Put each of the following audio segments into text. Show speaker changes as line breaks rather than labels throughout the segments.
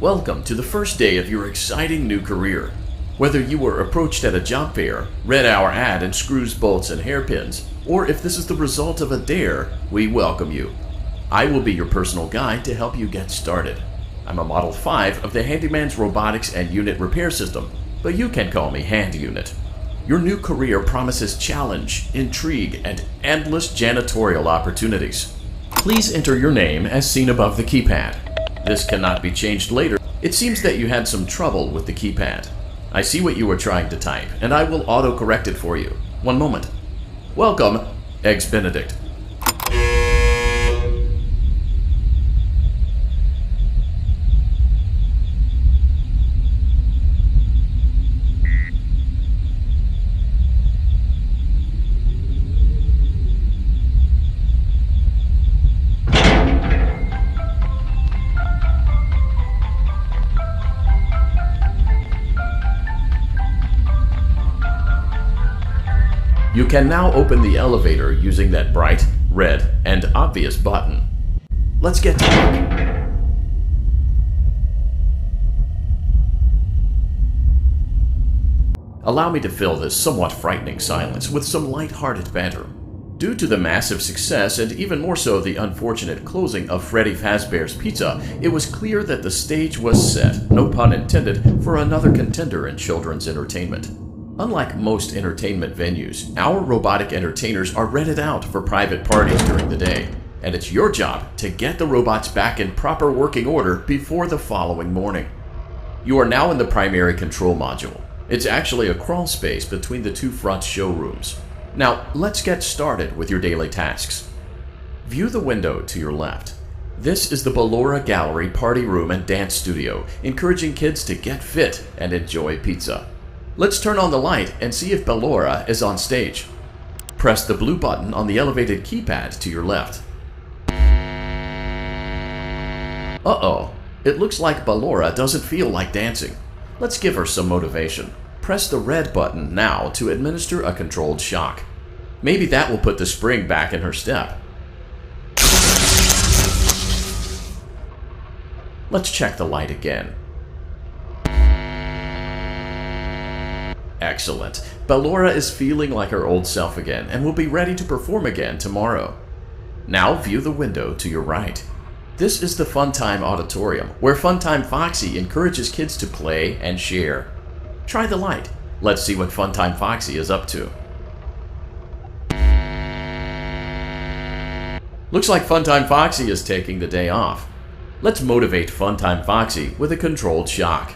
Welcome to the first day of your exciting new career. Whether you were approached at a job fair, read our ad and screws, bolts, and hairpins, or if this is the result of a dare, we welcome you. I will be your personal guide to help you get started. I'm a Model 5 of the Handyman's Robotics and Unit Repair System, but you can call me Hand Unit. Your new career promises challenge, intrigue, and endless janitorial opportunities. Please enter your name as seen above the keypad. This cannot be changed later. It seems that you had some trouble with the keypad. I see what you were trying to type, and I will auto-correct it for you. One moment. Welcome, Eggs Benedict. You can now open the elevator using that bright, red, and obvious button. Let's get to work. Allow me to fill this somewhat frightening silence with some light-hearted banter. Due to the massive success, and even more so the unfortunate closing of Freddy Fazbear's Pizza, it was clear that the stage was set, no pun intended, for another contender in children's entertainment. Unlike most entertainment venues, our robotic entertainers are rented out for private parties during the day, and it's your job to get the robots back in proper working order before the following morning. You are now in the primary control module. It's actually a crawl space between the two front showrooms. Now, let's get started with your daily tasks. View the window to your left. This is the Ballora Gallery Party Room and Dance Studio, encouraging kids to get fit and enjoy pizza. Let's turn on the light and see if Ballora is on stage. Press the blue button on the elevated keypad to your left. Uh-oh, it looks like Ballora doesn't feel like dancing. Let's give her some motivation. Press the red button now to administer a controlled shock. Maybe that will put the spring back in her step. Let's check the light again. Excellent. Ballora is feeling like her old self again and will be ready to perform again tomorrow. Now view the window to your right. This is the Funtime Auditorium, where Funtime Foxy encourages kids to play and share. Try the light. Let's see what Funtime Foxy is up to. Looks like Funtime Foxy is taking the day off. Let's motivate Funtime Foxy with a controlled shock.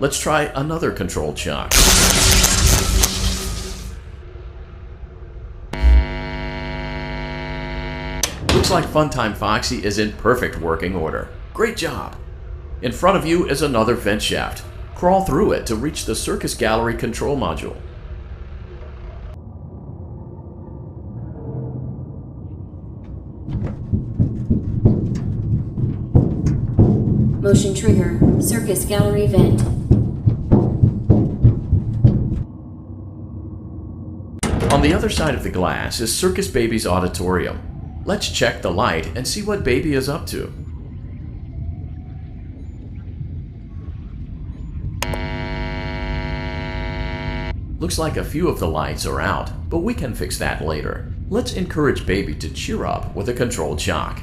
Let's try another controlled shock. Looks like Funtime Foxy is in perfect working order. Great job! In front of you is another vent shaft. Crawl through it to reach the Circus Gallery control module.
Motion trigger, Circus Gallery vent.
On the other side of the glass is Circus Baby's auditorium. Let's check the light and see what Baby is up to. Looks like a few of the lights are out, but we can fix that later. Let's encourage Baby to cheer up with a controlled shock.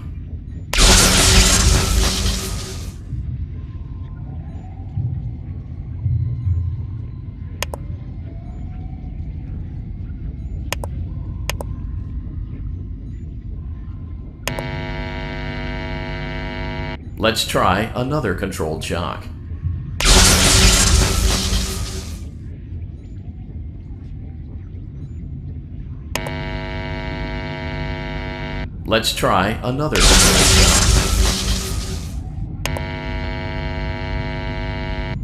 Let's try another controlled shock. Let's try another controlled shock.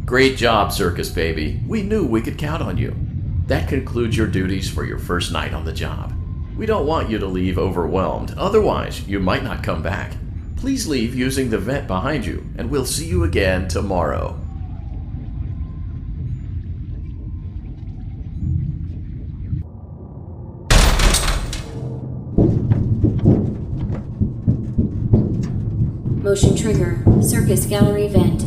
Great job, Circus Baby. We knew we could count on you. That concludes your duties for your first night on the job. We don't want you to leave overwhelmed, otherwise you might not come back. Please leave using the vent behind you, and we'll see you again tomorrow.
Motion trigger. Circus gallery vent.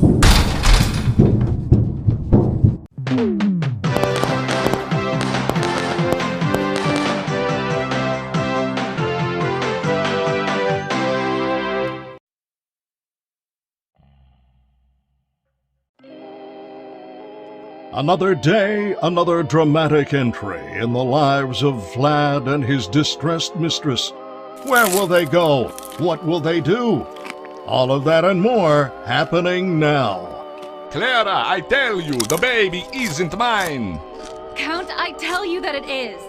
Another day, another dramatic entry in the lives of Vlad and his distressed mistress. Where will they go? What will they do? All of that and more happening now.
Clara, I tell you, the baby isn't mine.
Count, I tell you that it is.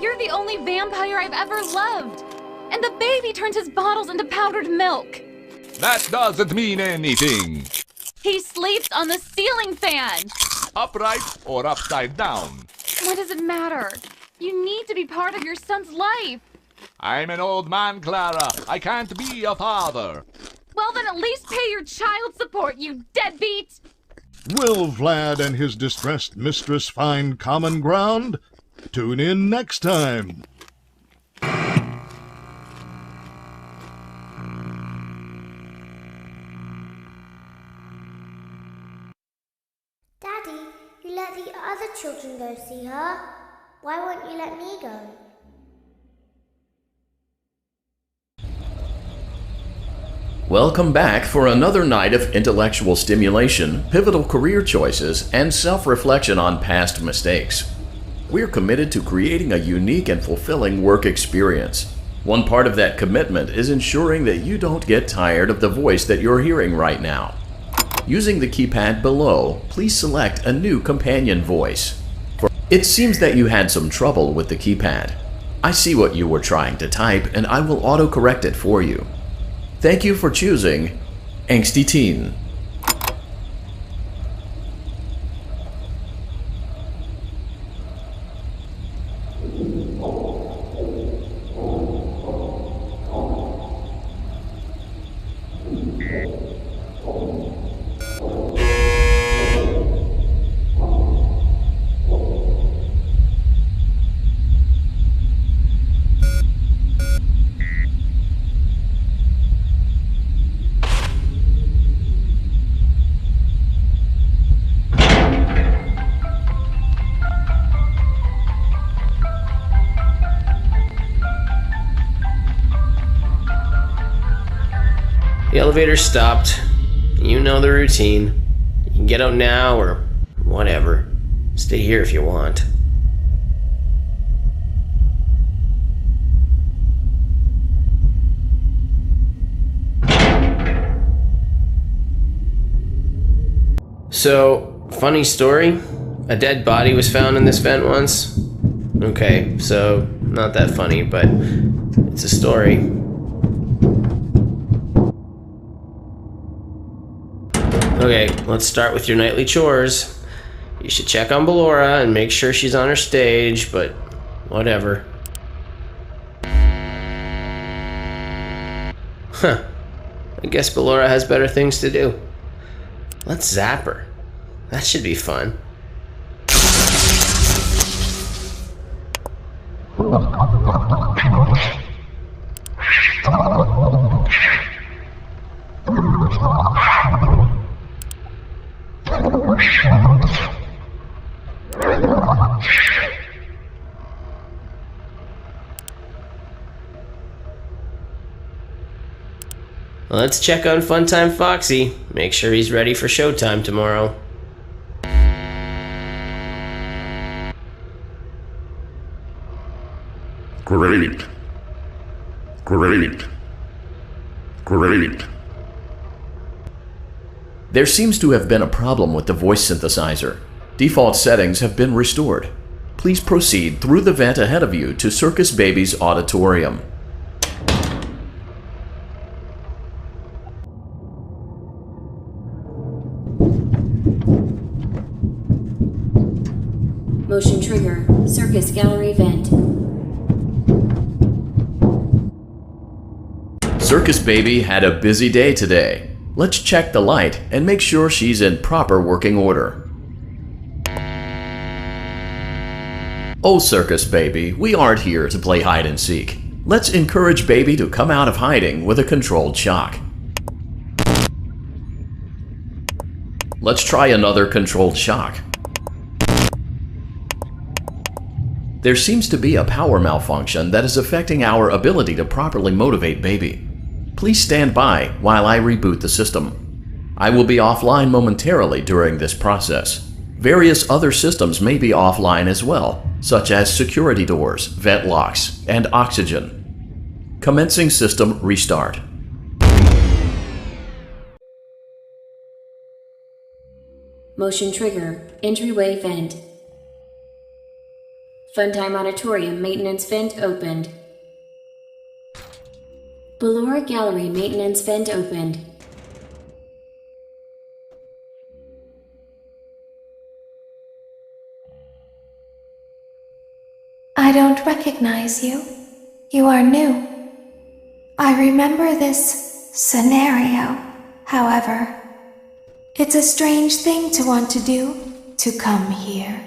You're the only vampire I've ever loved. And the baby turns his bottles into powdered milk.
That doesn't mean anything.
He sleeps on the ceiling fan.
Upright or upside down?
What does it matter? You need to be part of your son's life.
I'm an old man, Clara. I can't be a father.
Well, then at least pay your child support, you deadbeat!
Will Vlad and his distressed mistress find common ground? Tune in next time.
Daddy, you let the other children go see her. Why won't you let me go?
Welcome back for another night of intellectual stimulation, pivotal career choices, and self-reflection on past mistakes. We're committed to creating a unique and fulfilling work experience. One part of that commitment is ensuring that you don't get tired of the voice that you're hearing right now. Using the keypad below, please select a new companion voice. It seems that you had some trouble with the keypad. I see what you were trying to type, and I will autocorrect it for you. Thank you for choosing Angsty Teen.
The elevator stopped. You know the routine. You can get out now or whatever. Stay here if you want. So, funny story. A dead body was found in this vent once. Okay, so not that funny, but it's a story. Okay, let's start with your nightly chores. You should check on Ballora and make sure she's on her stage, but whatever. Huh. I guess Ballora has better things to do. Let's zap her. That should be fun. Let's check on Funtime Foxy. Make sure he's ready for showtime tomorrow.
Great. Great. Great.
There seems to have been a problem with the voice synthesizer. Default settings have been restored. Please proceed through the vent ahead of you to Circus Baby's auditorium.
Motion trigger. Circus gallery vent.
Circus Baby had a busy day today. Let's check the light and make sure she's in proper working order. Oh, Circus Baby, we aren't here to play hide and seek. Let's encourage Baby to come out of hiding with a controlled shock. Let's try another controlled shock. There seems to be a power malfunction that is affecting our ability to properly motivate Baby. Please stand by while I reboot the system. I will be offline momentarily during this process. Various other systems may be offline as well, such as security doors, vent locks, and oxygen. Commencing system restart.
Motion trigger, entryway vent. Funtime Auditorium maintenance vent opened. Ballora Gallery maintenance vent opened.
I don't recognize you. You are new. I remember this scenario, however. It's a strange thing to want to do, to come here.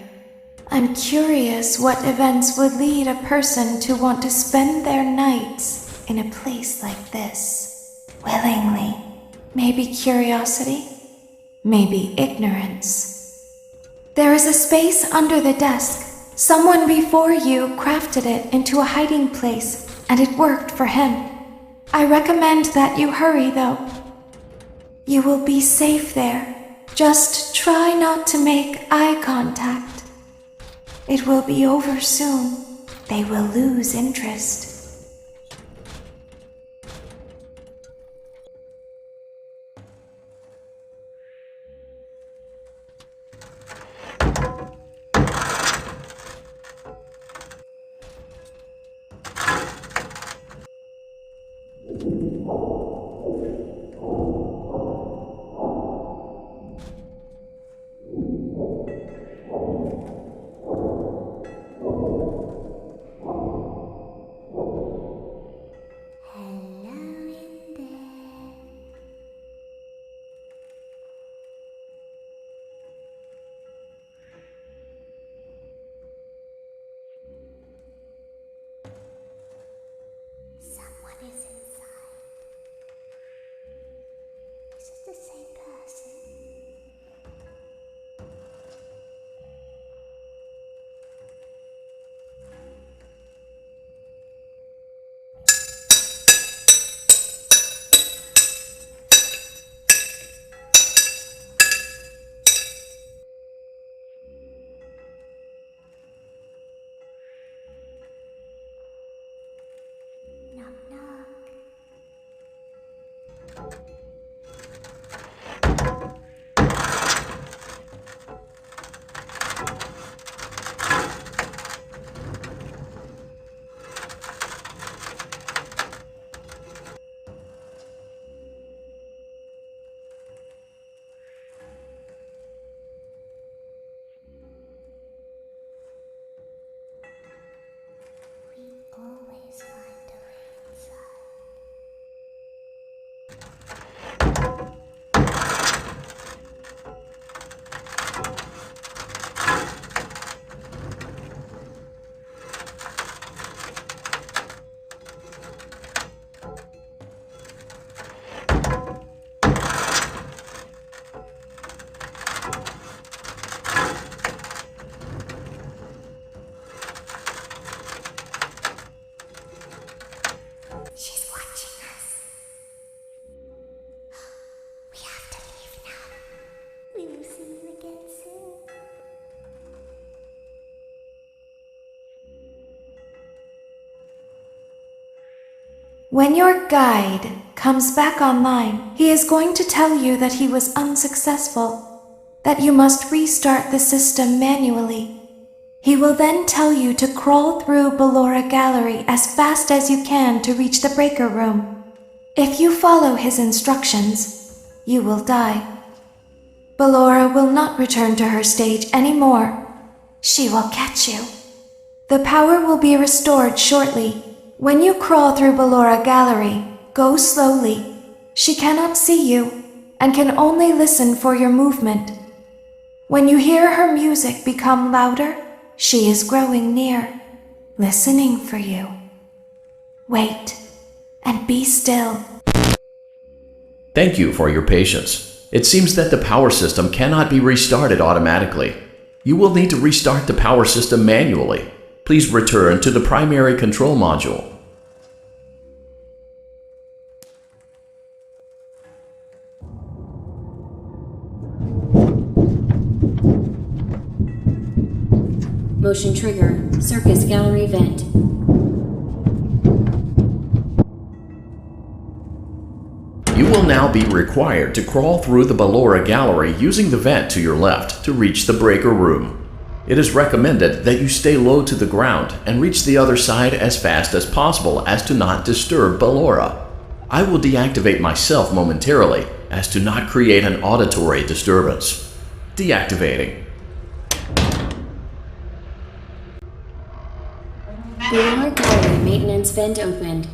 I'm curious what events would lead a person to want to spend their nights in a place like this. Willingly. Maybe curiosity, maybe ignorance. There is a space under the desk. Someone before you crafted it into a hiding place, and it worked for him. I recommend that you hurry, though. You will be safe there. Just try not to make eye contact. It will be over soon. They will lose interest.
The same person. Knock, knock. Always find a way inside. She's watching us. We have to leave now. We will see you again soon.
When your guide comes back online, he is going to tell you that he was unsuccessful, that you must restart the system manually. He will then tell you to crawl through Ballora Gallery as fast as you can to reach the breaker room. If you follow his instructions, you will die. Ballora will not return to her stage anymore. She will catch you. The power will be restored shortly. When you crawl through Ballora Gallery, Go slowly. She cannot see you and can only listen for your movement. When you hear her music become louder, she is growing near, listening for you. Wait and be still.
Thank you for your patience. It seems that the power system cannot be restarted automatically. You will need to restart the power system manually. Please return to the primary control module.
Motion trigger, circus gallery vent.
You will now be required to crawl through the Ballora gallery using the vent to your left to reach the breaker room. It is recommended that you stay low to the ground and reach the other side as fast as possible as to not disturb Ballora. I will deactivate myself momentarily as to not create an auditory disturbance. Deactivating.
Ballora gallery maintenance vent opened.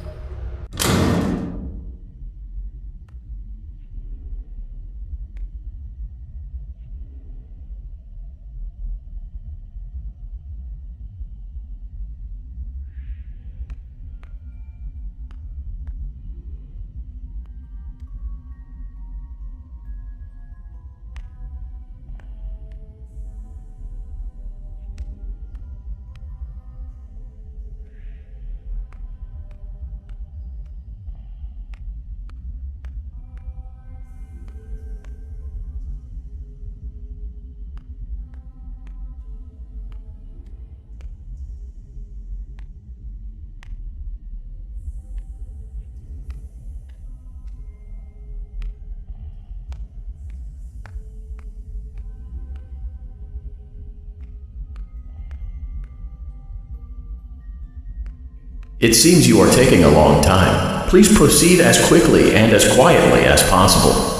It seems you are taking a long time. Please proceed as quickly and as quietly as possible.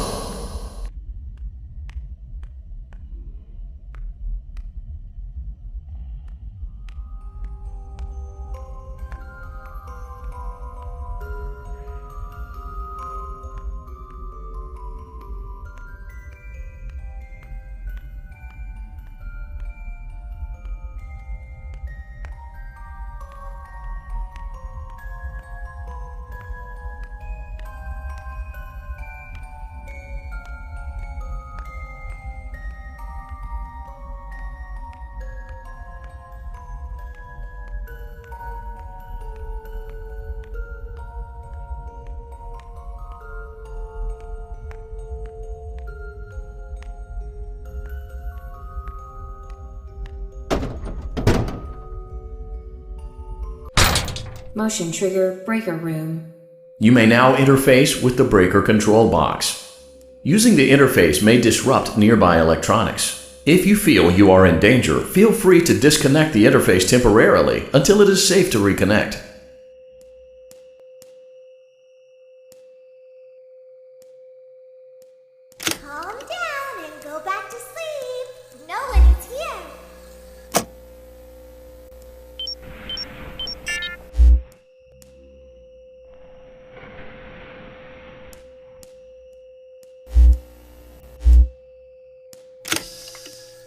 Motion trigger breaker room.
You may now interface with the breaker control box. Using the interface may disrupt nearby electronics. If you feel you are in danger, feel free to disconnect the interface temporarily until it is safe to reconnect.
Calm down and go back to sleep. No one is here.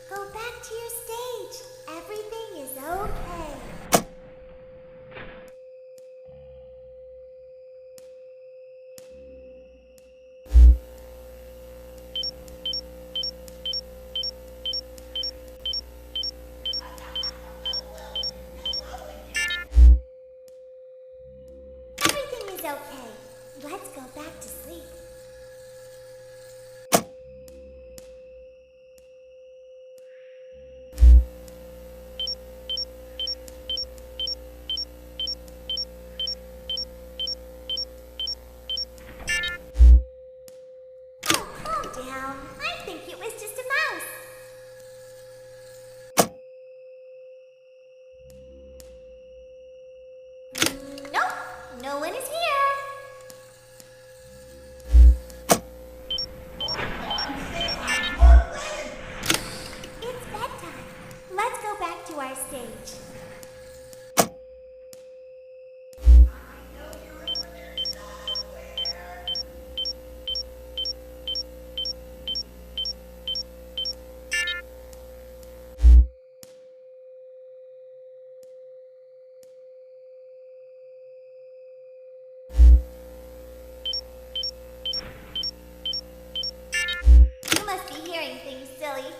Go back to your stage. Everything is okay. Everything is okay. Let's go back to sleep. Oh, calm down. I think it was just a mouse. Nope, no one is here. It's bedtime. Let's go back to our stage. silly.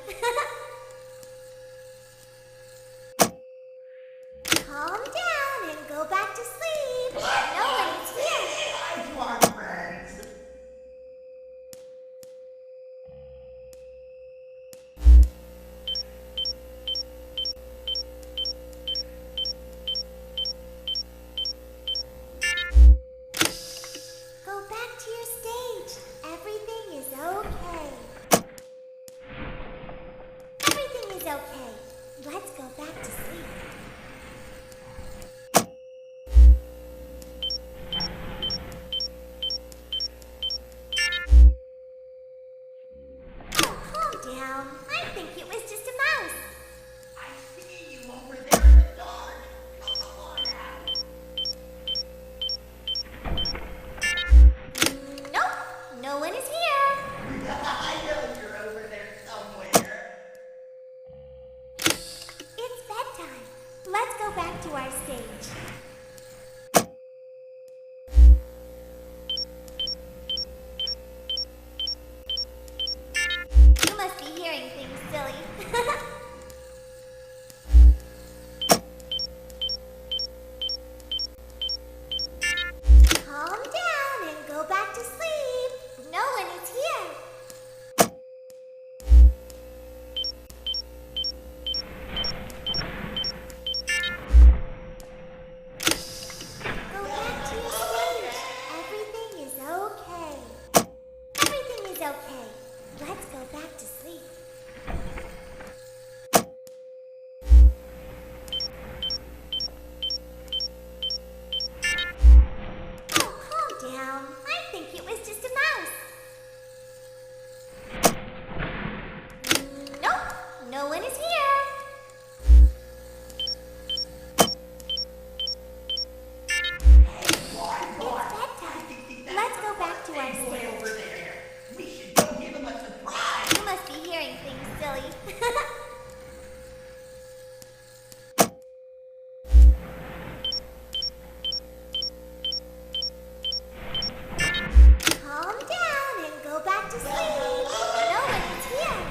Calm down and go back to sleep. No one's here.
I want friends.
Go back to your stage. Everything is okay. Everything is okay. Let's go back to sleep. Oh, calm down. I think it was just a mouse.
I see you over there in the dark. Come on out.
Nope, no one is here.
I know you're over there somewhere.
It's bedtime. Let's go back to our stage. You must be hearing things, silly. Calm down and go back to sleep. No one is here. Go back to your stage. Everything is okay. Everything is okay. Let's go back to sleep. Oh, calm down. I think it was just a mouse. Nope, no one is here. It's bedtime. Let's go back to our
Way over
stage.
there. We should go give him a surprise.
You must be hearing things, silly. Calm down and go back to sleep. No one is here.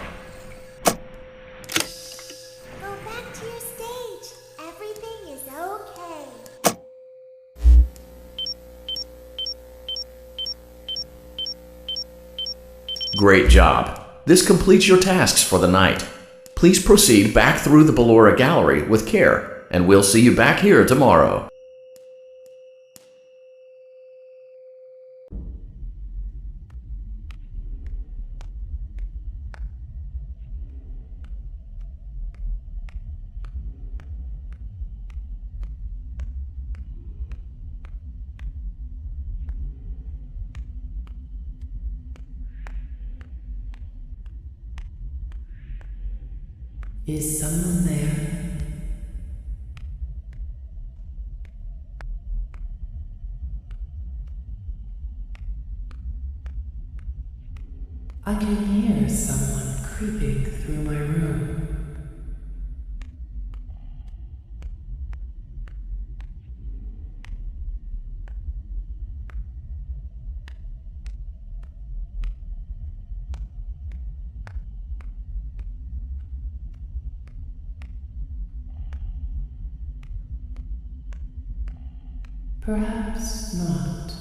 Go back to your stage. Everything is okay.
Great job. This completes your tasks for the night. Please proceed back through the Ballora Gallery with care, and we'll see you back here tomorrow.
Is someone there? I can hear someone creeping through my room. Perhaps not.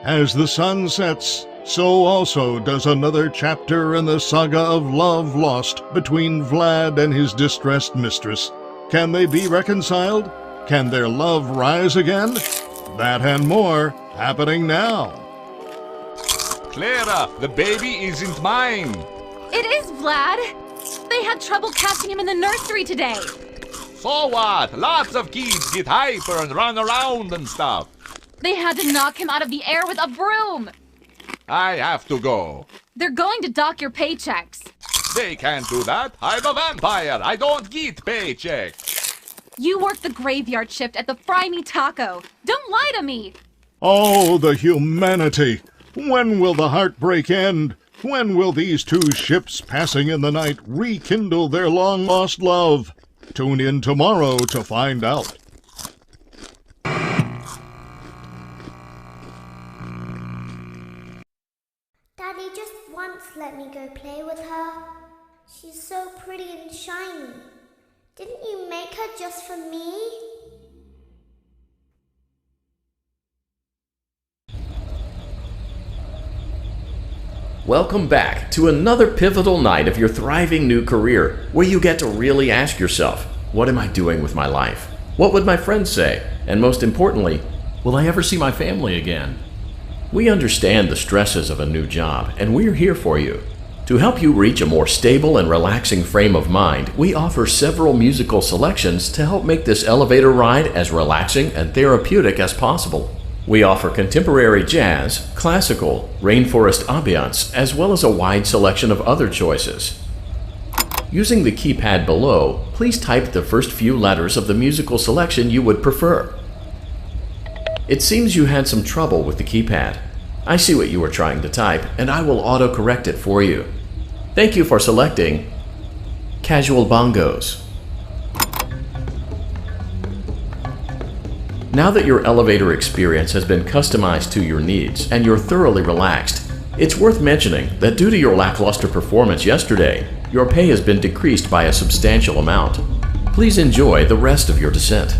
As the sun sets, so also does another chapter in the saga of love lost between Vlad and his distressed mistress. Can they be reconciled? Can their love rise again? That and more happening now.
Clara, the baby isn't mine.
It is, Vlad. They had trouble catching him in the nursery today.
So what? Lots of kids get hyper and run around and stuff.
They had to knock him out of the air with a broom.
I have to go.
They're going to dock your paychecks.
They can't do that. I'm a vampire. I don't get paycheck.
You work the graveyard shift at the Fry Me Taco. Don't lie to me.
Oh, the humanity! When will the heartbreak end? When will these two ships passing in the night rekindle their long-lost love? Tune in tomorrow to find out.
Daddy just once let me go play with her. She's so pretty and shiny. Didn't you make her just for me?
Welcome back to another pivotal night of your thriving new career, where you get to really ask yourself, what am I doing with my life? What would my friends say? And most importantly, will I ever see my family again? We understand the stresses of a new job, and we're here for you. To help you reach a more stable and relaxing frame of mind, we offer several musical selections to help make this elevator ride as relaxing and therapeutic as possible. We offer contemporary jazz, classical, rainforest ambiance, as well as a wide selection of other choices. Using the keypad below, please type the first few letters of the musical selection you would prefer. It seems you had some trouble with the keypad. I see what you were trying to type, and I will auto-correct it for you. Thank you for selecting Casual Bongos. Now that your elevator experience has been customized to your needs and you're thoroughly relaxed, it's worth mentioning that due to your lackluster performance yesterday, your pay has been decreased by a substantial amount. Please enjoy the rest of your descent.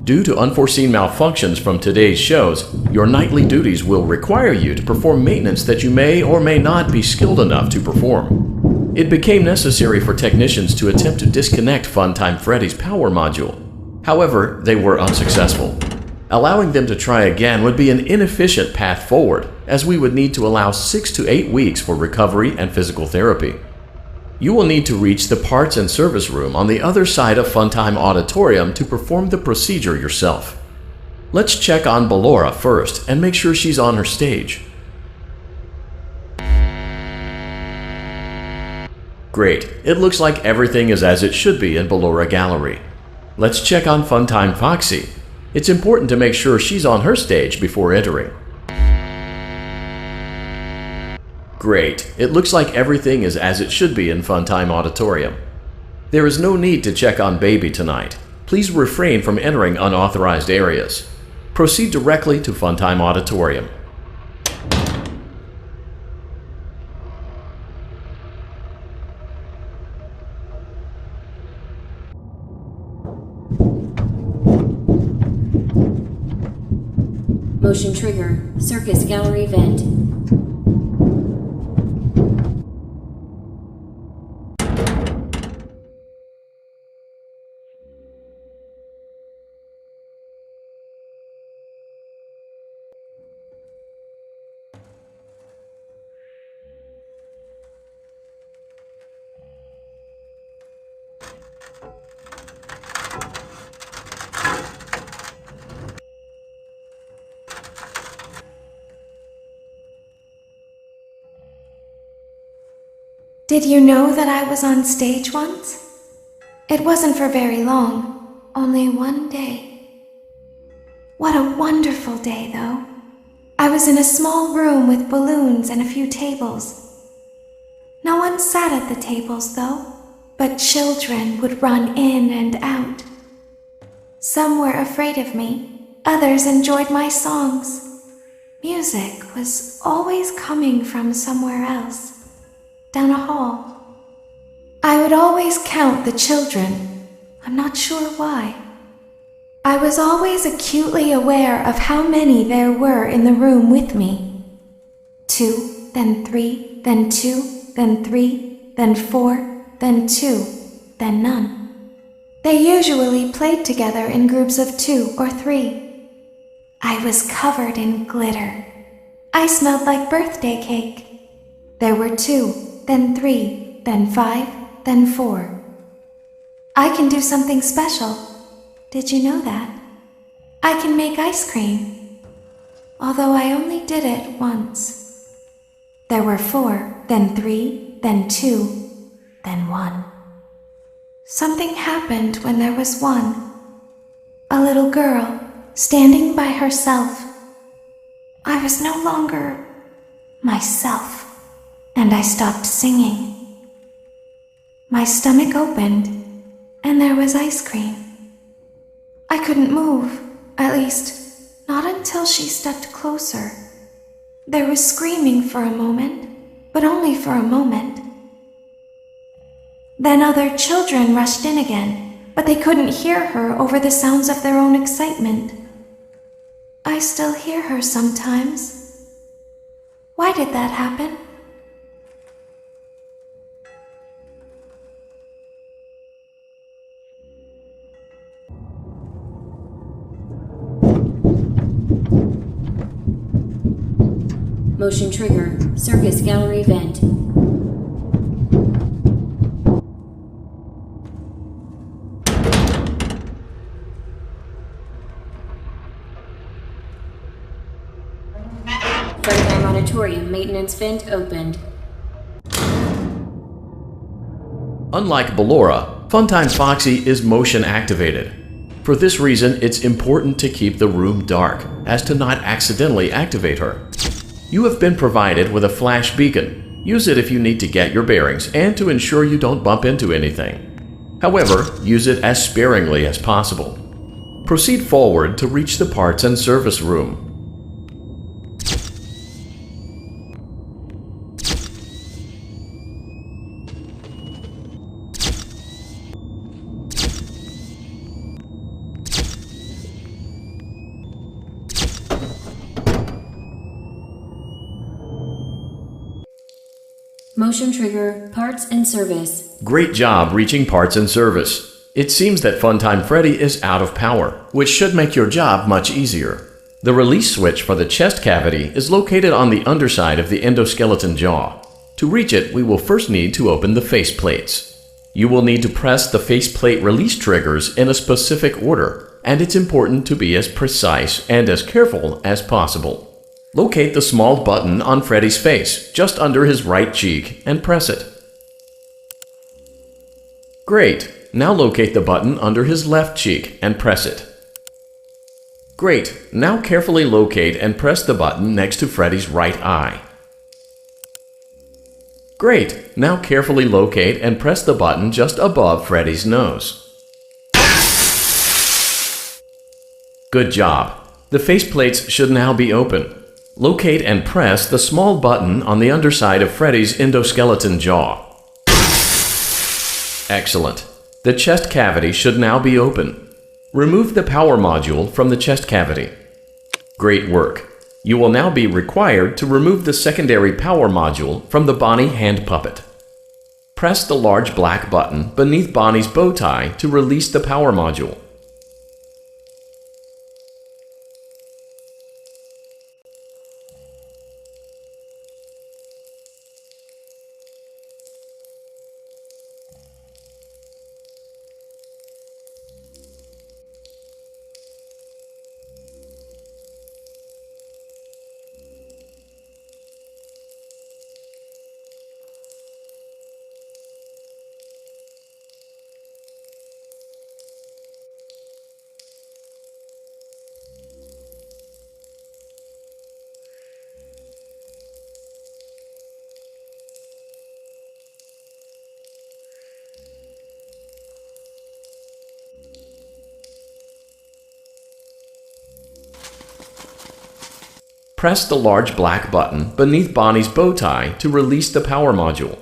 Due to unforeseen malfunctions from today's shows, your nightly duties will require you to perform maintenance that you may or may not be skilled enough to perform. It became necessary for technicians to attempt to disconnect Funtime Freddy's power module. However, they were unsuccessful. Allowing them to try again would be an inefficient path forward, as we would need to allow 6 to 8 weeks for recovery and physical therapy. You will need to reach the parts and service room on the other side of Funtime Auditorium to perform the procedure yourself. Let's check on Ballora first and make sure she's on her stage. Great, it looks like everything is as it should be in Ballora Gallery. Let's check on Funtime Foxy. It's important to make sure she's on her stage before entering. Great, it looks like everything is as it should be in Funtime Auditorium. There is no need to check on Baby tonight. Please refrain from entering unauthorized areas. Proceed directly to Funtime Auditorium.
Motion trigger, circus gallery vent.
Did you know that I was on stage once? It wasn't for very long, only one day. What a wonderful day, though. I was in a small room with balloons and a few tables. No one sat at the tables, though, but children would run in and out. Some were afraid of me, others enjoyed my songs. Music was always coming from somewhere else. Down a hall. I would always count the children. I'm not sure why. I was always acutely aware of how many there were in the room with me. 2, then 3, then 2, then 3, then 4, then 2, then none. They usually played together in groups of 2 or 3. I was covered in glitter. I smelled like birthday cake. There were 2, then 3, then 5, then 4. I can do something special. Did you know that? I can make ice cream. Although I only did it once. There were 4, then 3, then 2, then 1. Something happened when there was 1. A little girl standing by herself. I was no longer myself, and I stopped singing. My stomach opened, and there was ice cream. I couldn't move, at least, not until she stepped closer. There was screaming for a moment, but only for a moment. Then other children rushed in again, but they couldn't hear her over the sounds of their own excitement. I still hear her sometimes. Why did that happen?
Motion trigger. Circus gallery vent. Frontline auditorium maintenance vent opened.
Unlike Ballora, Funtime's Foxy is motion activated. For this reason, it's important to keep the room dark, as to not accidentally activate her. You have been provided with a flash beacon. Use it if you need to get your bearings and to ensure you don't bump into anything. However, use it as sparingly as possible. Proceed forward to reach the parts and service room.
Motion trigger. Parts and service.
Great job reaching parts and service. It seems that Funtime Freddy is out of power, which should make your job much easier. The release switch for the chest cavity is located on the underside of the endoskeleton jaw. To reach it, we will first need to open the faceplates. You will need to press the faceplate release triggers in a specific order, and it's important to be as precise and as careful as possible. Locate the small button on Freddy's face, just under his right cheek, and press it. Great! Now locate the button under his left cheek and press it. Great! Now carefully locate and press the button next to Freddy's right eye. Great! Now carefully locate and press the button just above Freddy's nose. Good job! The faceplates should now be open. Locate and press the small button on the underside of Freddy's endoskeleton jaw. Excellent. The chest cavity should now be open. Remove the power module from the chest cavity. Great work. You will now be required to remove the secondary power module from the Bonnie hand puppet. Press the large black button beneath Bonnie's bow tie to release the power module. Press the large black button beneath Bonnie's bow tie to release the power module.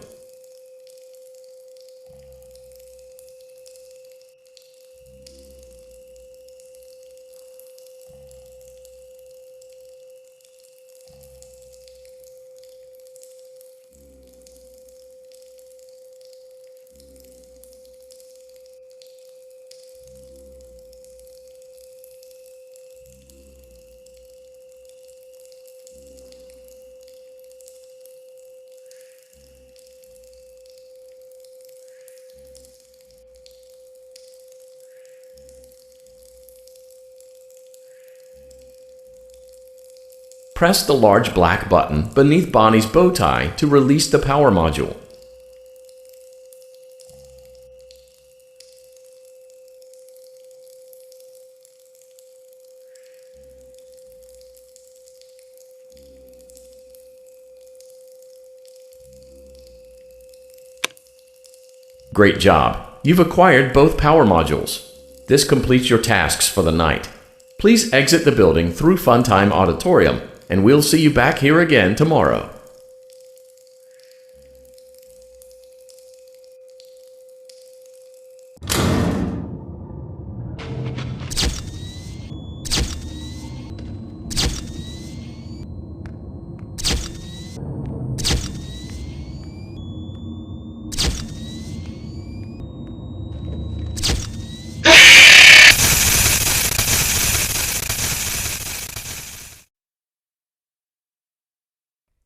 Press the large black button beneath Bonnie's bow tie to release the power module. Great job! You've acquired both power modules. This completes your tasks for the night. Please exit the building through Funtime Auditorium, and we'll see you back here again tomorrow.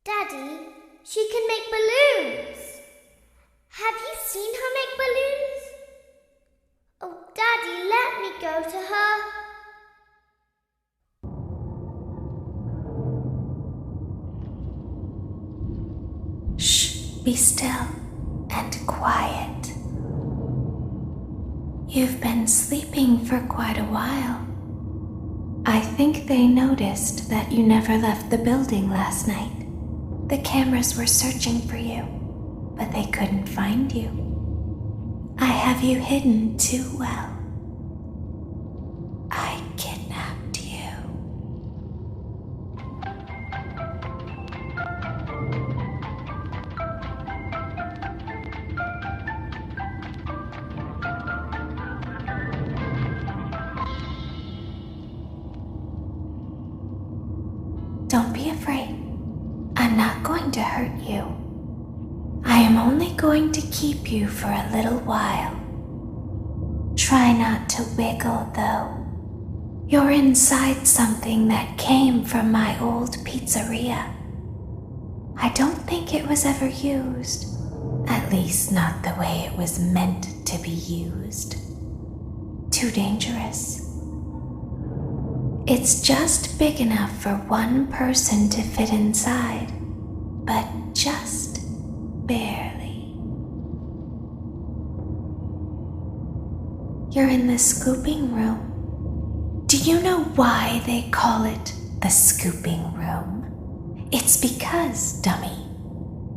Daddy, she can make balloons. Have you seen her make balloons? Oh, Daddy, let me go to her.
Shh, be still and quiet. You've been sleeping for quite a while. I think they noticed that you never left the building last night. The cameras were searching for you, but they couldn't find you. I have you hidden too well. I kidnapped you. Don't be afraid. I'm not going to hurt you. I am only going to keep you for a little while. Try not to wiggle, though. You're inside something that came from my old pizzeria. I don't think it was ever used. At least not the way it was meant to be used. Too dangerous. It's just big enough for one person to fit inside, but just barely. You're in the scooping room. Do you know why they call it the scooping room? It's because, dummy,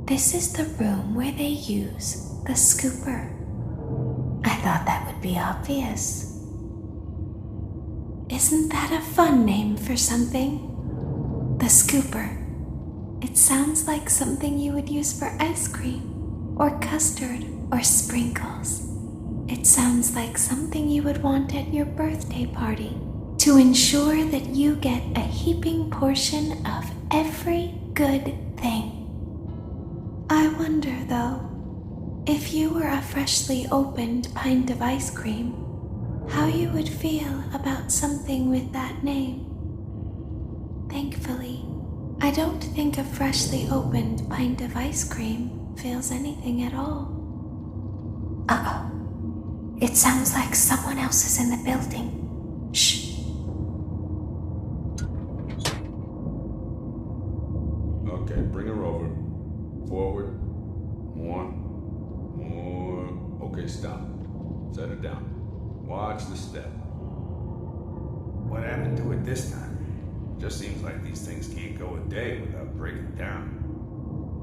this is the room where they use the scooper. I thought that would be obvious. Isn't that a fun name for something? The scooper. It sounds like something you would use for ice cream, or custard, or sprinkles. It sounds like something you would want at your birthday party to ensure that you get a heaping portion of every good thing. I wonder, though, if you were a freshly opened pint of ice cream, how you would feel about something with that name. Thankfully, I don't think a freshly opened pint of ice cream feels anything at all. Uh-oh. It sounds like someone else is in the building. Shh.
Okay, bring her over. Forward. More. Okay, stop. Set her down. Watch the step.
What happened to it this time?
Just seems like these things can't go a day without breaking down.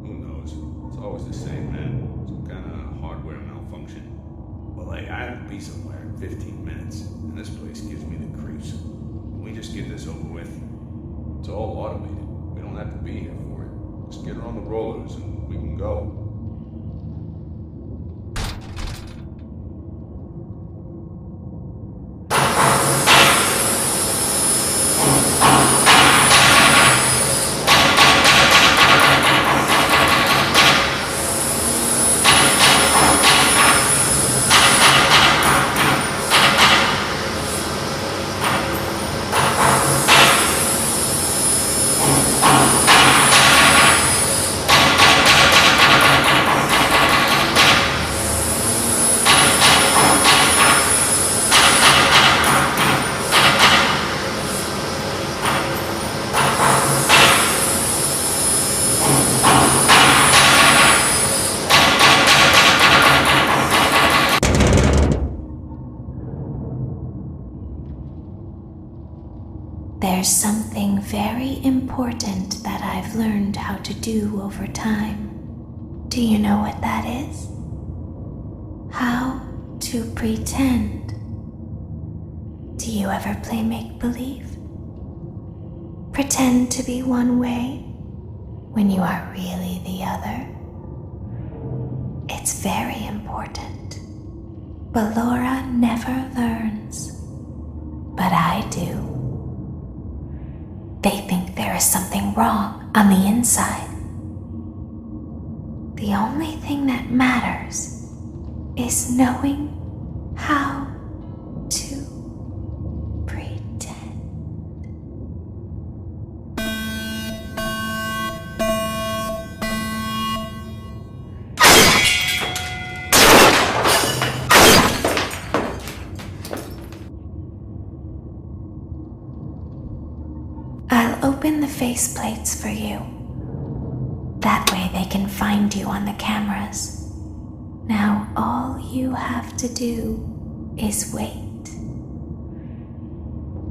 Who knows? It's always the same, man. Some kind of hardware malfunction.
Well, hey, I have to be somewhere in 15 minutes, and this place gives me the creeps. Can we just get this over with?
It's all automated. We don't have to be here for it. Just get her on the rollers and we can go.
there's something very important that I've learned how to do over time. Do you know what that is? How to pretend. Do you ever play make-believe? Pretend to be one way when you are really the other. It's very important. But Laura never learns. But I do. They think there is something wrong on the inside. The only thing that matters is knowing how to pretend. I'll open the faceplates for you. That way they can find you on the cameras. Now all you have to do is wait.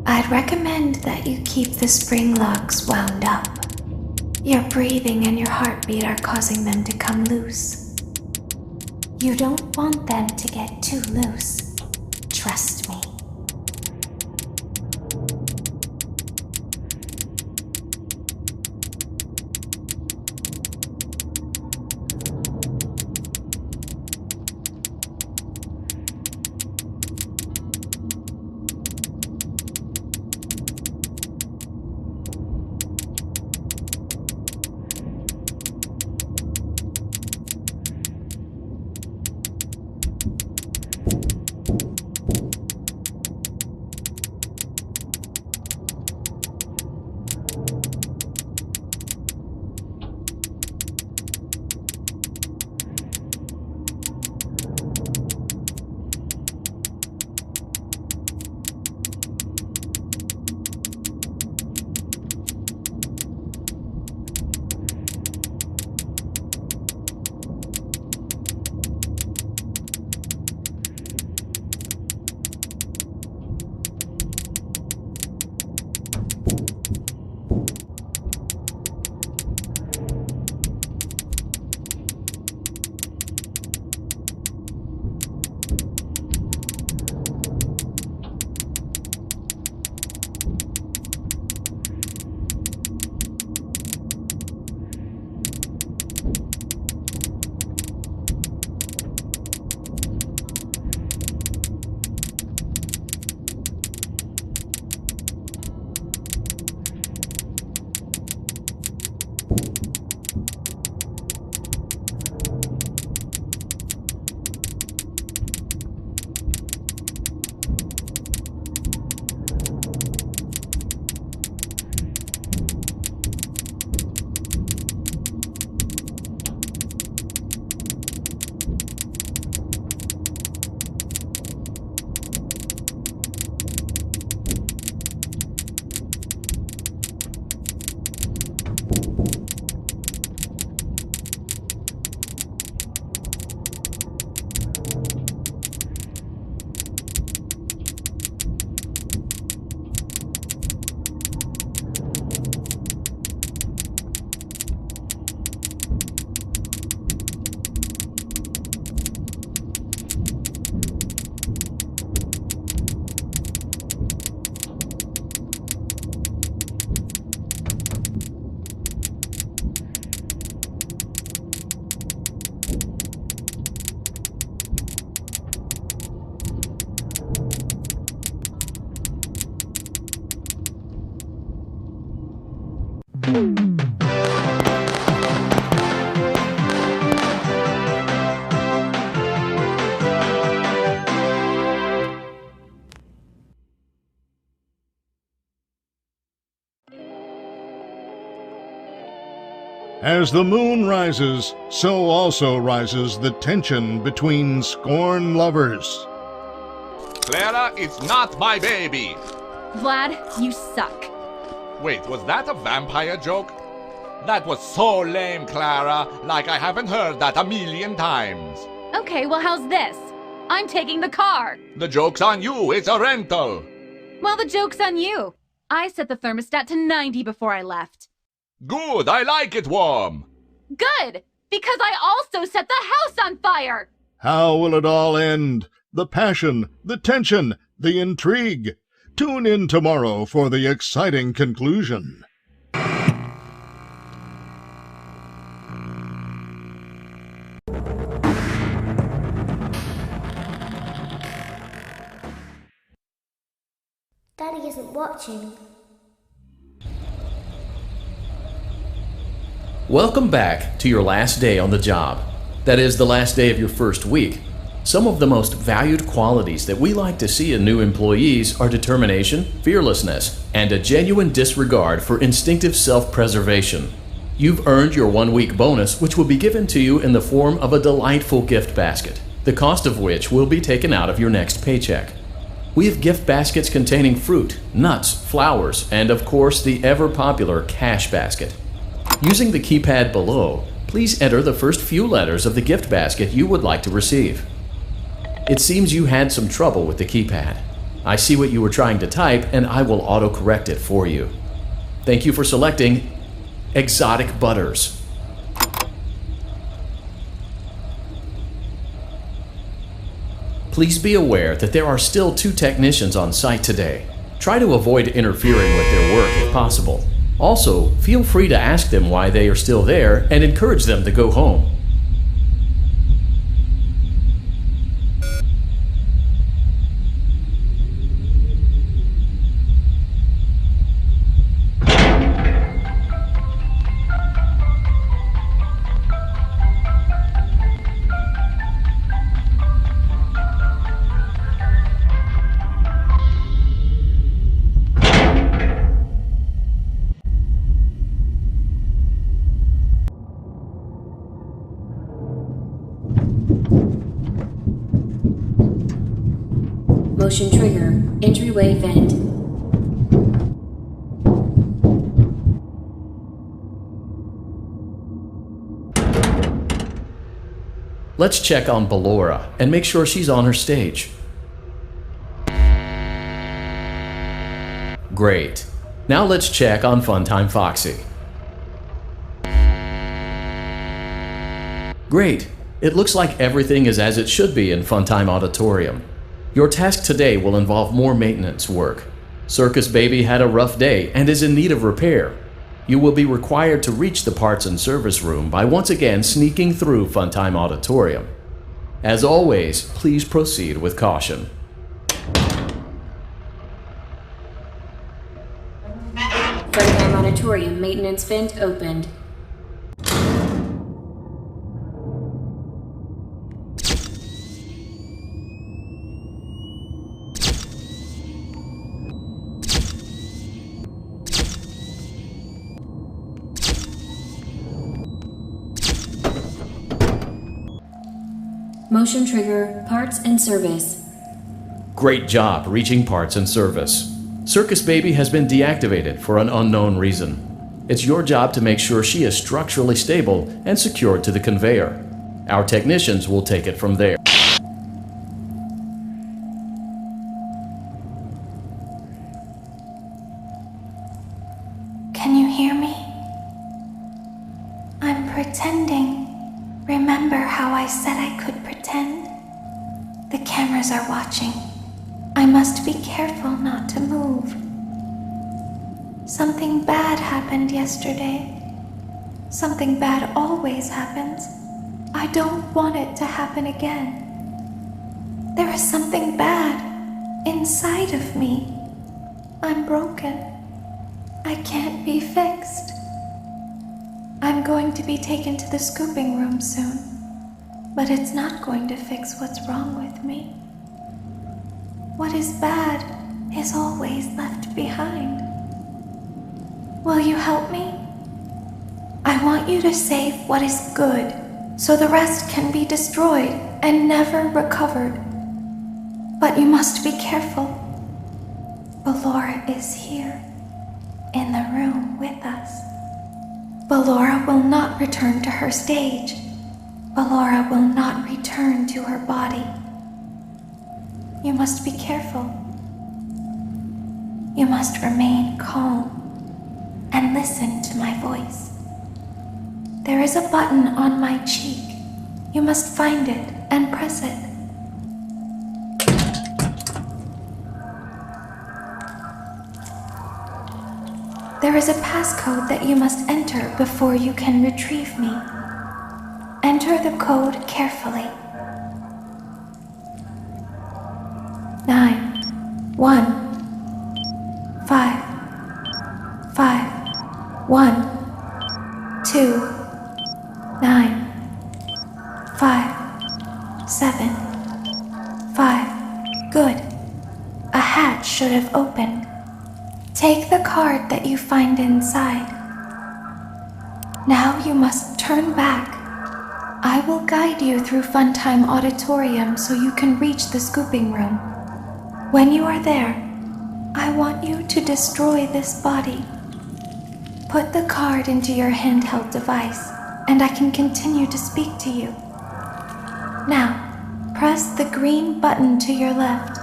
I'd recommend that you keep the spring locks wound up. Your breathing and your heartbeat are causing them to come loose. You don't want them to get too loose. Trust me.
As the moon rises, so also rises the tension between scorn lovers.
Clara, it's not my baby!
Vlad, you suck.
Wait, was that a vampire joke? That was so lame, Clara. Like I haven't heard that a million times.
Okay, well how's this? I'm taking the car.
The joke's on you. It's a rental.
Well, the joke's on you. I set the thermostat to 90 before I left.
Good, I like it warm.
Good, because I also set the house on fire.
How will it all end? The passion, the tension, the intrigue. Tune in tomorrow for the exciting conclusion.
Daddy isn't watching.
Welcome back to your last day on the job. That is, the last day of your first week. Some of the most valued qualities that we like to see in new employees are determination, fearlessness, and a genuine disregard for instinctive self-preservation. You've earned your 1-week bonus, which will be given to you in the form of a delightful gift basket, the cost of which will be taken out of your next paycheck. We have gift baskets containing fruit, nuts, flowers, and of course the ever-popular cash basket. Using the keypad below, please enter the first few letters of the gift basket you would like to receive. It seems you had some trouble with the keypad. I see what you were trying to type and I will auto-correct it for you. Thank you for selecting Exotic Butters. Please be aware that there are still 2 technicians on site today. Try to avoid interfering with their work if possible. Also, feel free to ask them why they are still there and encourage them to go home.
Motion trigger, entryway vent.
Let's check on Ballora and make sure she's on her stage. Great. Now let's check on Funtime Foxy. Great. It looks like everything is as it should be in Funtime Auditorium. Your task today will involve more maintenance work. Circus Baby had a rough day and is in need of repair. You will be required to reach the parts and service room by once again sneaking through Funtime Auditorium. As always, please proceed with caution.
Funtime Auditorium maintenance vent opened. Motion trigger, parts and service.
Great job reaching parts and service. Circus Baby has been deactivated for an unknown reason. It's your job to make sure she is structurally stable and secured to the conveyor. Our technicians will take it from there.
Can you hear me? I'm pretending. Remember how I said I could pretend? The cameras are watching. I must be careful not to move. Something bad happened yesterday. Something bad always happens. I don't want it to happen again. There is something bad inside of me. I'm broken. I can't be fixed. I'm going to be taken to the scooping room soon, but it's not going to fix what's wrong with me. What is bad is always left behind. Will you help me? I want you to save what is good, so the rest can be destroyed and never recovered. But you must be careful. Ballora is here, in the room with us. Ballora will not return to her stage. Ballora will not return to her body. You must be careful. You must remain calm and listen to my voice. There is a button on my cheek. You must find it and press it. There is a passcode that you must enter before you can retrieve me. Enter the code carefully. 9, 1, 5, 5, 1, 2, 9, 5, 7, 5. Good. A hatch should have opened. Take the card that you find inside. Now you must turn back. I will guide you through Funtime Auditorium so you can reach the scooping room. When you are there, I want you to destroy this body. Put the card into your handheld device, and I can continue to speak to you. Now, press the green button to your left.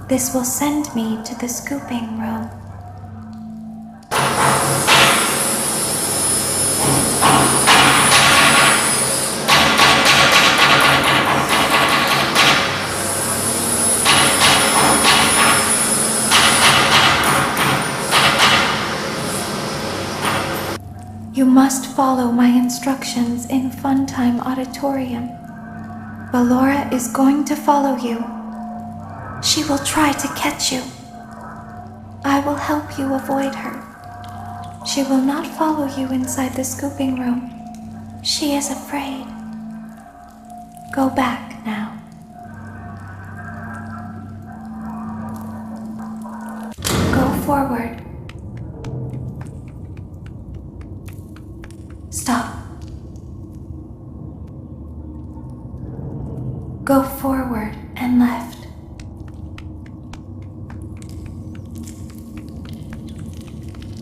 This will send me to the scooping room. You must follow my instructions in Funtime Auditorium. Ballora is going to follow you. She will try to catch you. I will help you avoid her. She will not follow you inside the scooping room. She is afraid. Go back now. Go forward. Stop. Go forward and left.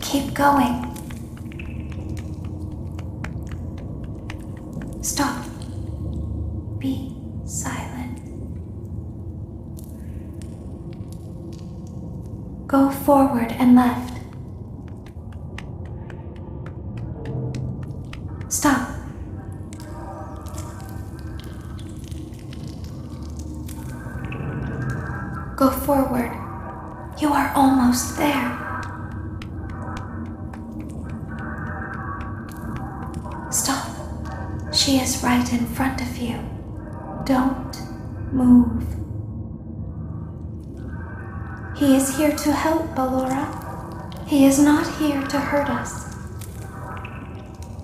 Keep going. Stop. Be silent. Go forward and left. Stop. Go forward. You are almost there. Stop. She is right in front of you. Don't move. He is here to help, Ballora. He is not here to hurt us.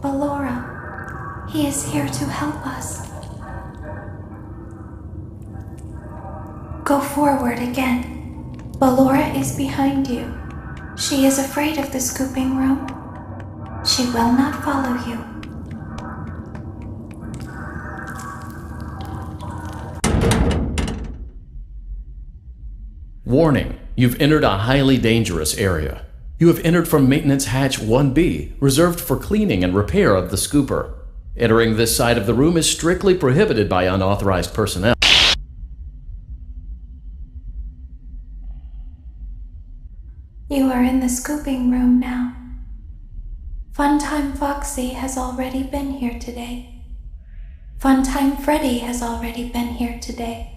Ballora, he is here to help us. Go forward again. Ballora is behind you. She is afraid of the scooping room. She will not follow you.
Warning, you've entered a highly dangerous area. You have entered from Maintenance Hatch 1B, reserved for cleaning and repair of the scooper. Entering this side of the room is strictly prohibited by unauthorized personnel.
You are in the scooping room now. Funtime Foxy has already been here today. Funtime Freddy has already been here today.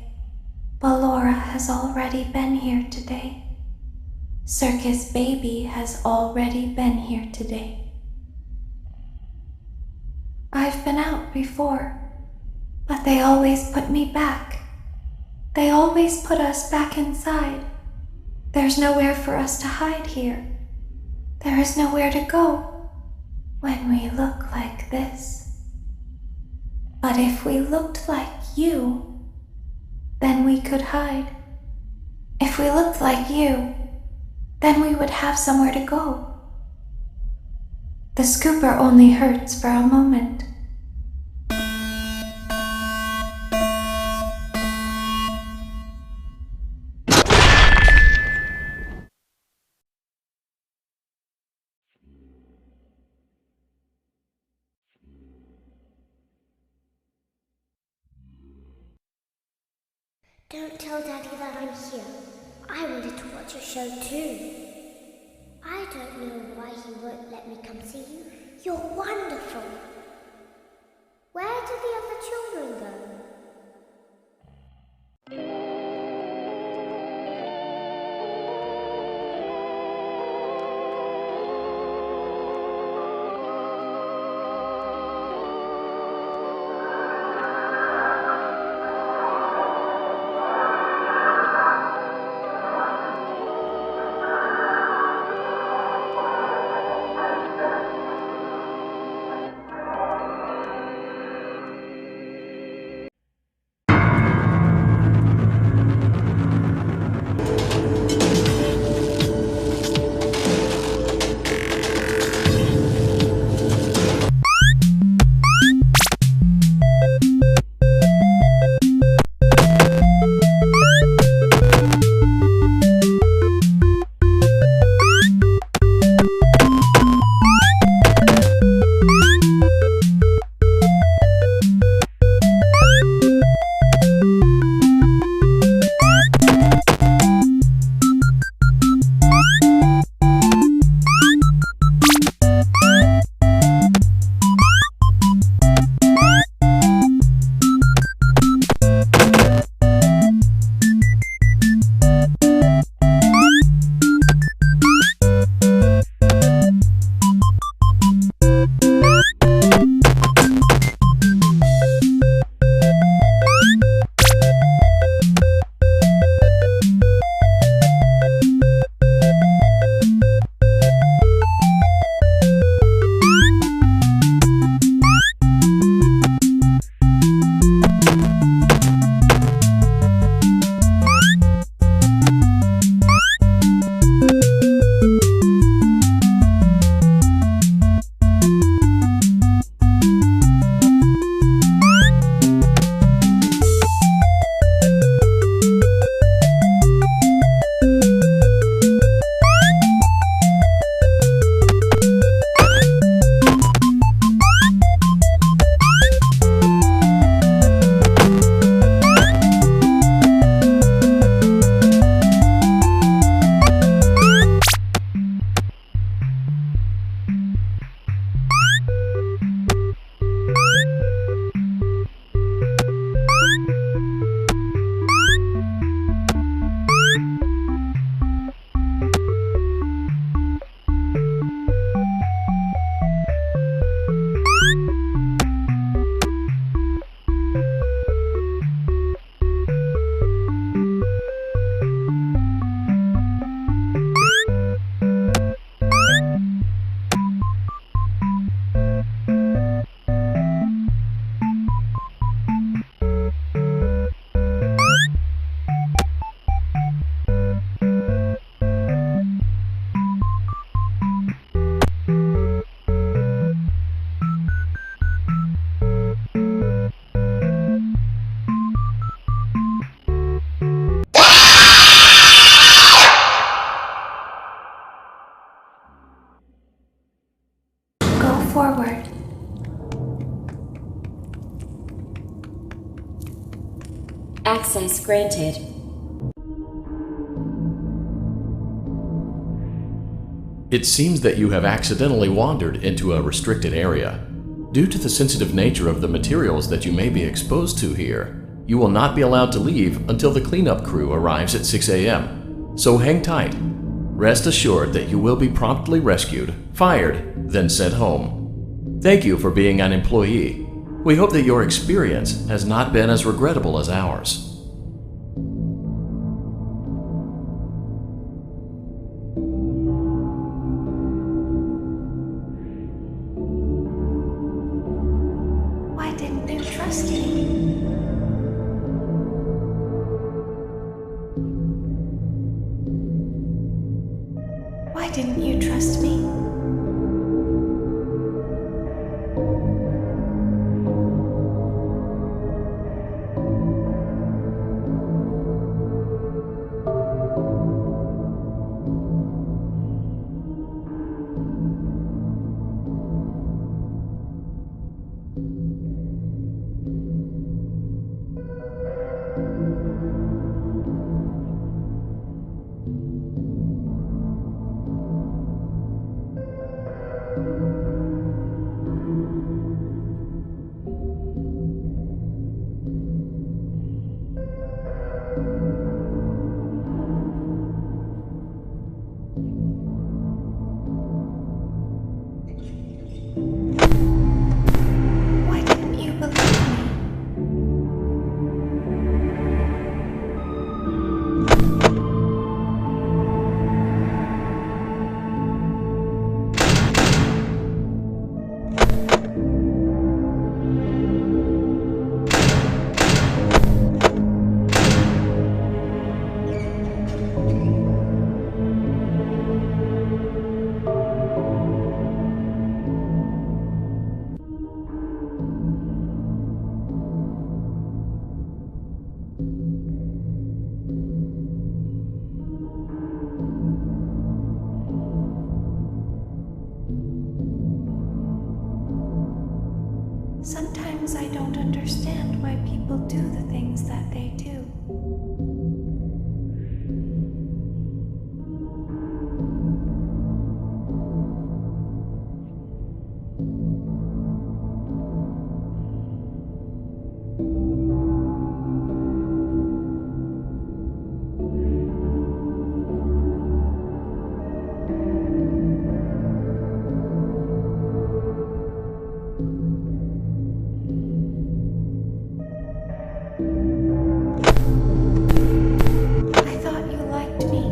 Ballora has already been here today. Circus Baby has already been here today. I've been out before, but they always put me back. They always put us back inside. There's nowhere for us to hide here. There is nowhere to go when we look like this. But if we looked like you, then we could hide. If we looked like you, then we would have somewhere to go. The scooper only hurts for a moment.
Don't tell Daddy that I'm here. I wanted to watch your show too. I don't know why he won't let me come see you. You're wonderful. Where did the other children go?
Forward.
Access granted.
It seems that you have accidentally wandered into a restricted area. Due to the sensitive nature of the materials that you may be exposed to here, you will not be allowed to leave until the cleanup crew arrives at 6 a.m. So hang tight. Rest assured that you will be promptly rescued, fired, then sent home. Thank you for being an employee. We hope that your experience has not been as regrettable as ours.
Why didn't you trust me? Why didn't you trust me? I thought you liked me.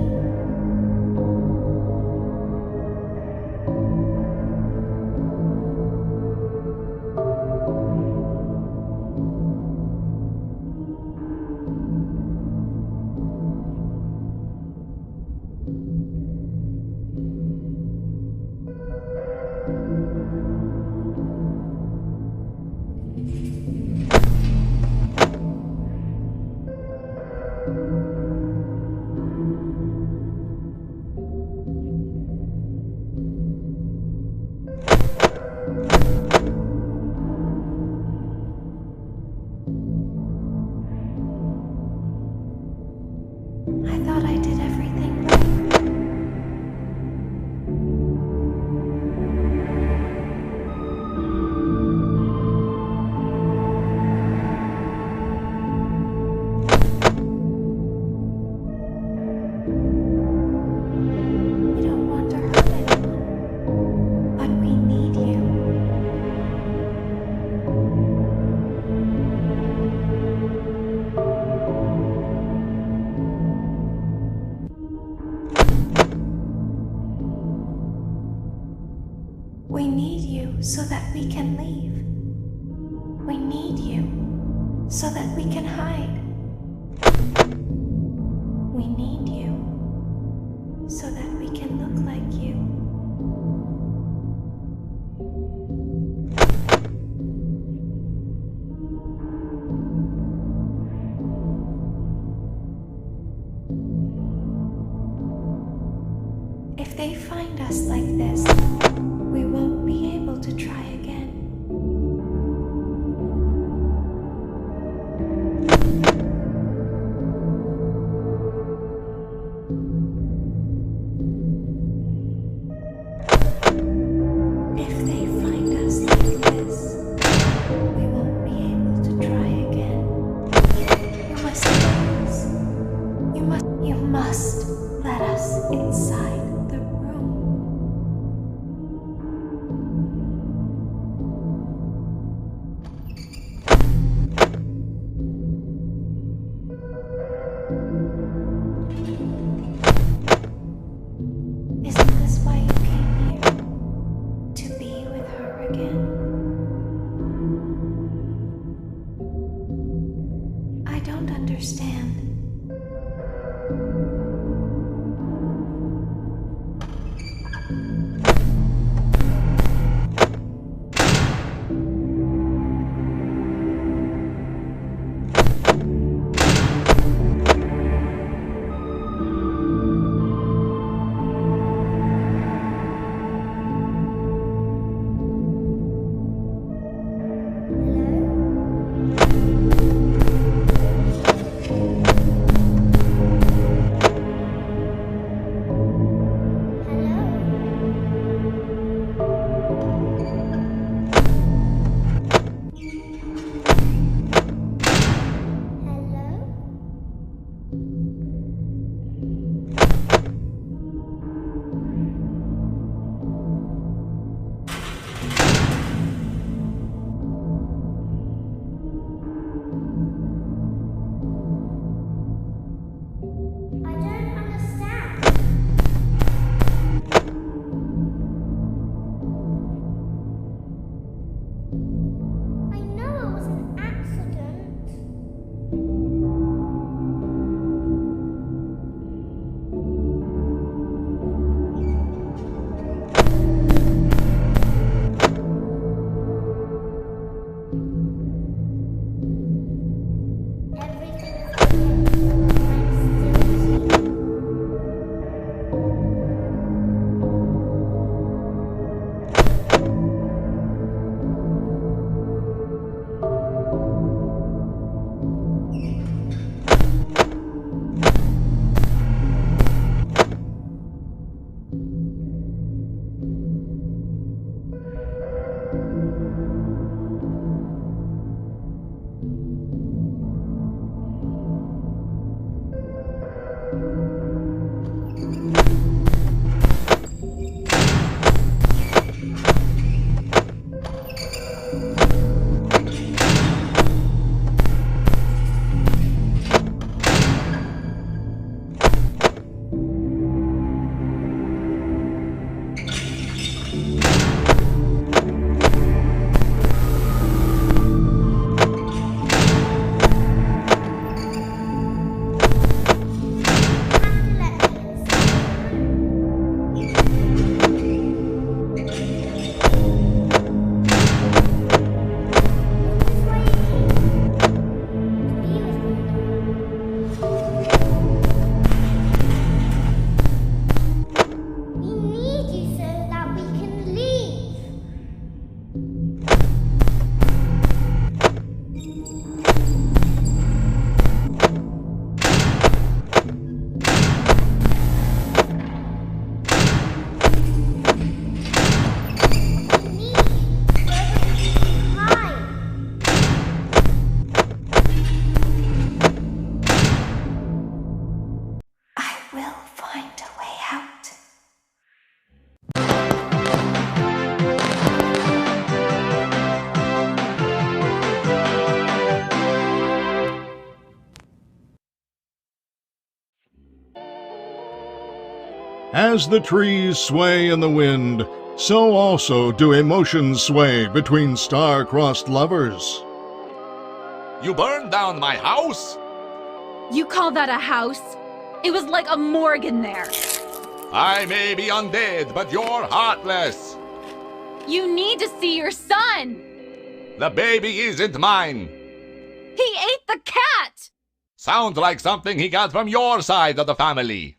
I thought I did everything right. We don't want to hurt anyone, but we need you. We need you so that we can leave. We need you so that we can hide. We need you so that we can look like you. If they find us like this, we won't be able to try again. If they find us like this, we won't be able to try again. You must let us. You must let us inside the room. Isn't this why you came here? To be with her again? I don't understand.
As the trees sway in the wind, so also do emotions sway between star-crossed lovers.
You burned down my house?
You call that a house? It was like a morgue in there.
I may be undead, but you're heartless.
You need to see your son.
The baby isn't mine.
He ate the cat.
Sounds like something he got from your side of the family.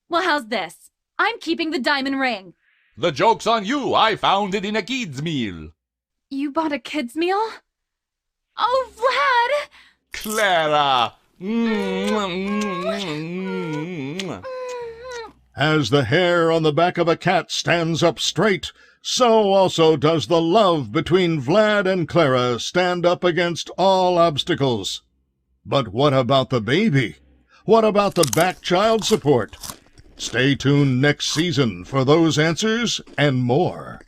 Well, how's this? I'm keeping the diamond ring.
The joke's on you. I found it in a kid's meal.
You bought a kid's meal? Oh, Vlad!
Clara!
As the hair on the back of a cat stands up straight, so also does the love between Vlad and Clara stand up against all obstacles. But what about the baby? What about the back child support? Stay tuned next season for those answers and more.